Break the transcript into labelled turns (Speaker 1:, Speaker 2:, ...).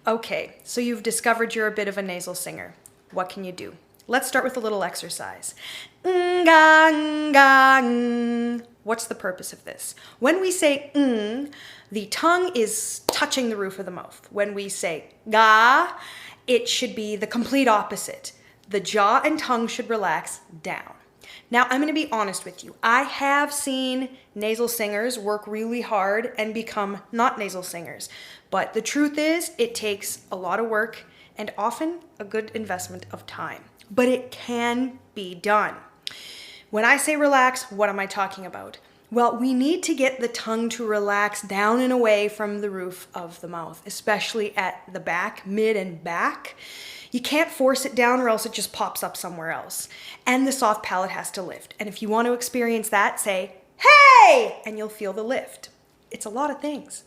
Speaker 1: Okay, so you've discovered you're a bit of a nasal singer. What can you do? Let's start with a little exercise. Nga, nga, ng. What's the purpose of this? When we say the tongue is touching the roof of the mouth. When we say ga, it should be the complete opposite. The jaw and tongue should relax down. Now, I'm going to be honest with you. I have seen nasal singers work really hard and become not nasal singers. But the truth is, it takes a lot of work and often a good investment of time. But it can be done. When I say relax, what am I talking about? Well, we need to get the tongue to relax down and away from the roof of the mouth, especially at the back, mid and back. You can't force it down or else it just pops up somewhere else. And the soft palate has to lift. And if you want to experience that, say, hey, and you'll feel the lift. It's a lot of things.